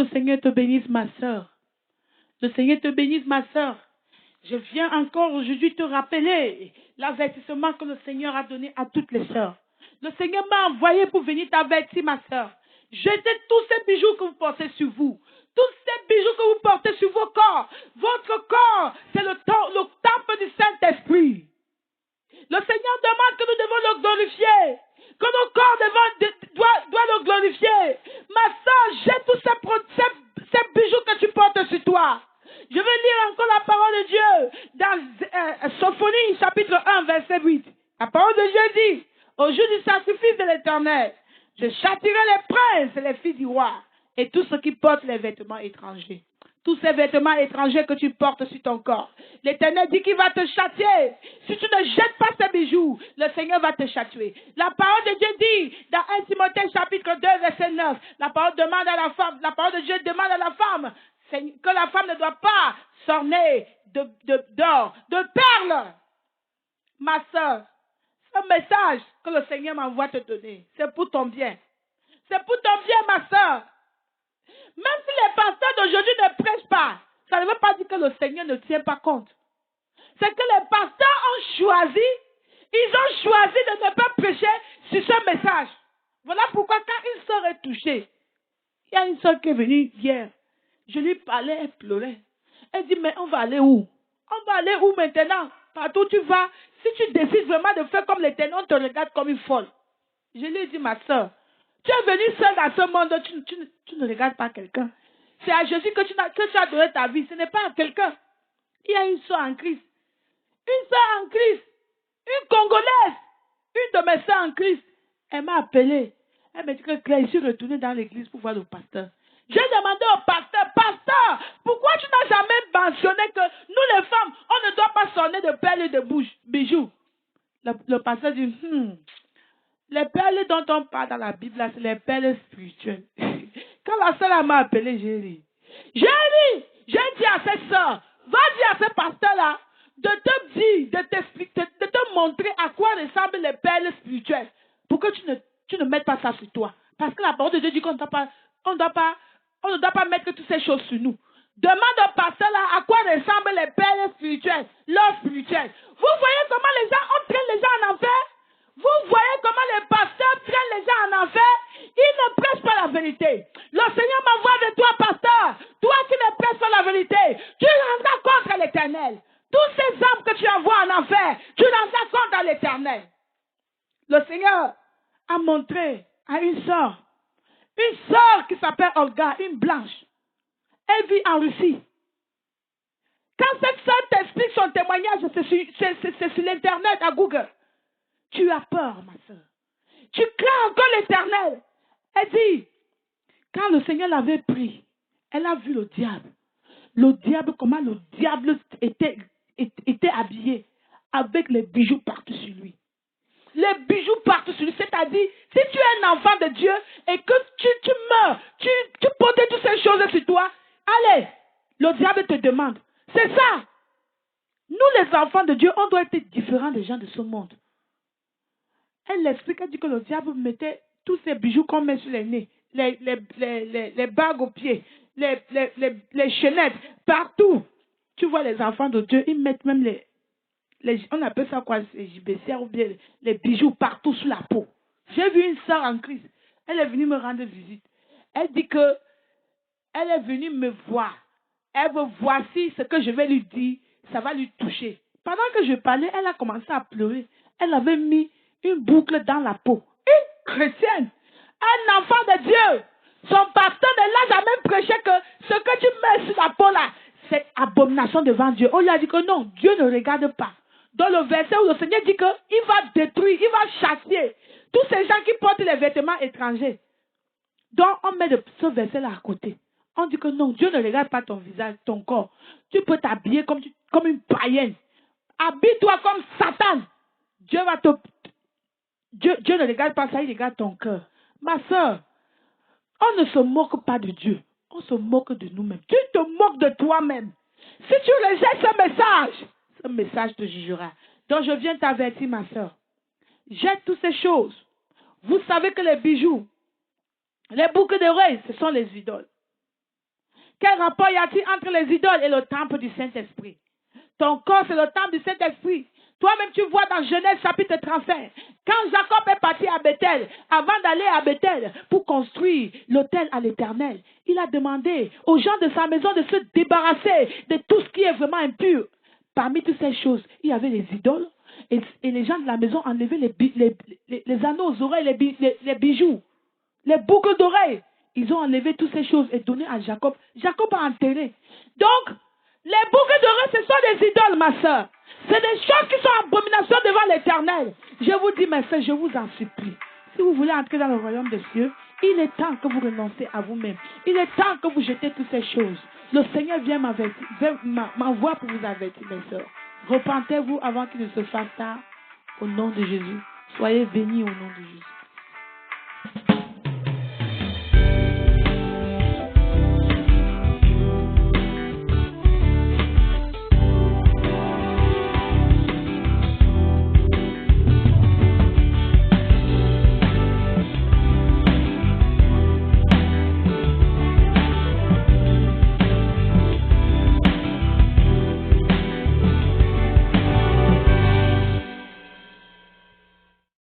Seigneur te bénisse, ma sœur. Le Seigneur te bénisse, ma sœur. Je viens encore aujourd'hui te rappeler l'avertissement que le Seigneur a donné à toutes les sœurs. Le Seigneur m'a envoyé pour venir t'avertir, ma sœur. Jetez tous ces bijoux que vous portez sur vous. Tous ces bijoux que vous portez sur vos corps. Votre corps, c'est le temple du Saint-Esprit. Le Seigneur demande que nous devons le glorifier. Que nos corps doivent le glorifier. Ma soeur, jette tous ces bijoux que tu portes sur toi. Je vais lire encore la parole de Dieu dans Sophonie, chapitre 1, verset 8. La parole de Dieu dit, au jour du sacrifice de l'Éternel, je châtirai les princes et les filles du roi et tous ceux qui portent les vêtements étrangers. Tous ces vêtements étrangers que tu portes sur ton corps. L'Éternel dit qu'il va te châtier. Si tu ne jettes pas ces bijoux, le Seigneur va te châtier. La parole de Dieu dit, dans 1 Timothée chapitre 2, verset 9, la parole de Dieu demande à la femme, que la femme ne doit pas s'orner d'or, de perles. Ma soeur, ce message que le Seigneur m'envoie te donner, c'est pour ton bien. C'est pour ton bien, ma soeur. Même si les pasteurs d'aujourd'hui ne prêchent pas, ça ne veut pas dire que le Seigneur ne tient pas compte. C'est que les pasteurs ont choisi de ne pas prêcher sur ce message. Voilà pourquoi quand une sœur est touchée, il y a une sœur qui est venue hier. Je lui parlais, elle pleurait. Elle dit, mais on va aller où? On va aller où maintenant? Partout où tu vas, si tu décides vraiment de faire comme l'Éternel, on te regarde comme une folle. Je lui ai dit, ma soeur, tu es venue seule dans ce monde, tu ne regardes pas quelqu'un. C'est à Jésus que tu as donné ta vie, ce n'est pas à quelqu'un. Il y a une soeur en Christ. Une soeur en Christ. Une Congolaise. Une de mes soeurs en Christ. Elle m'a appelé. Elle m'a dit que Claire, je suis retournée dans l'église pour voir le pasteur. J'ai demandé au pasteur, pourquoi tu n'as jamais mentionné que nous les femmes, on ne doit pas s'orner de perles et de bijoux? Le pasteur dit, les perles dont on parle dans la Bible, là, c'est les perles spirituelles. Quand la sœur m'a appelé, j'ai dit à cette sœur, va dire à ce pasteur-là de te dire, de te montrer à quoi ressemblent les perles spirituelles pour que tu ne mettes pas ça sur toi. Parce que la parole de Dieu dit qu'on ne doit pas mettre toutes ces choses sur nous. Demande au pasteur là à quoi ressemblent les perles spirituelles, l'or spirituel. Vous voyez comment les gens entraînent les gens en enfer? Vous voyez comment les pasteurs traînent les gens en enfer? Ils ne prêchent pas la vérité. Le Seigneur m'envoie de toi, pasteur. Toi qui ne prêches pas la vérité, tu rendras compte à l'Éternel. Tous ces âmes que tu envoies en enfer, tu rendras compte à l'Éternel. Le Seigneur a montré à une sœur qui s'appelle Olga, une blanche. Elle vit en Russie. Quand cette sœur t'explique son témoignage, c'est sur l'Internet, à Google. Tu as peur, ma soeur. Tu crains encore l'Éternel. Elle dit, quand le Seigneur l'avait pris, elle a vu le diable. Le diable, comment le diable était habillé avec les bijoux partout sur lui. Les bijoux partout sur lui. C'est-à-dire, si tu es un enfant de Dieu et que tu meurs, tu portes toutes ces choses sur toi, allez, le diable te demande. C'est ça. Nous, les enfants de Dieu, on doit être différents des gens de ce monde. Elle l'explique, elle dit que le diable mettait tous ces bijoux qu'on met sur les nez, les bagues aux pieds, les chaînettes, partout. Tu vois les enfants de Dieu, ils mettent même on appelle ça quoi, les JBCR ou bien les bijoux partout sur la peau. J'ai vu une sœur en Christ, elle est venue me rendre visite. Elle dit que elle est venue me voir. Elle veut voir si ce que je vais lui dire, ça va lui toucher. Pendant que je parlais, elle a commencé à pleurer. Elle avait mis une boucle dans la peau. Une chrétienne, un enfant de Dieu. Son pasteur ne l'a jamais prêché que ce que tu mets sur la peau là, c'est abomination devant Dieu. On lui a dit que non, Dieu ne regarde pas. Dans le verset où le Seigneur dit qu'il va détruire, il va chasser tous ces gens qui portent les vêtements étrangers. Donc on met ce verset là à côté. On dit que non, Dieu ne regarde pas ton visage, ton corps. Tu peux t'habiller comme une païenne. Habille-toi comme Satan. Dieu ne regarde pas ça, il regarde ton cœur. Ma soeur, on ne se moque pas de Dieu. On se moque de nous-mêmes. Tu te moques de toi-même. Si tu rejettes ce message te jugera. Donc je viens t'avertir, ma soeur. Jette toutes ces choses. Vous savez que les bijoux, les boucles d'oreilles, ce sont les idoles. Quel rapport y a-t-il entre les idoles et le temple du Saint-Esprit? Ton corps, c'est le temple du Saint-Esprit. Toi-même, tu vois dans Genèse chapitre 35, quand Jacob est parti à Bethel, avant d'aller à Bethel pour construire l'autel à l'Éternel, il a demandé aux gens de sa maison de se débarrasser de tout ce qui est vraiment impur. Parmi toutes ces choses, il y avait les idoles et les gens de la maison enlevaient les anneaux aux oreilles, les bijoux, les boucles d'oreilles. Ils ont enlevé toutes ces choses et donné à Jacob. Jacob a enterré. Donc, les boucles d'oreilles, ce sont des idoles, ma soeur. C'est des choses qui sont abominations devant l'Éternel. Je vous dis, mes soeurs, je vous en supplie. Si vous voulez entrer dans le royaume des cieux, il est temps que vous renoncez à vous-même. Il est temps que vous jetez toutes ces choses. Le Seigneur vient m'envoie pour vous avertir, mes soeurs. Repentez-vous avant qu'il ne se fasse tard. Au nom de Jésus. Soyez bénis au nom de Jésus.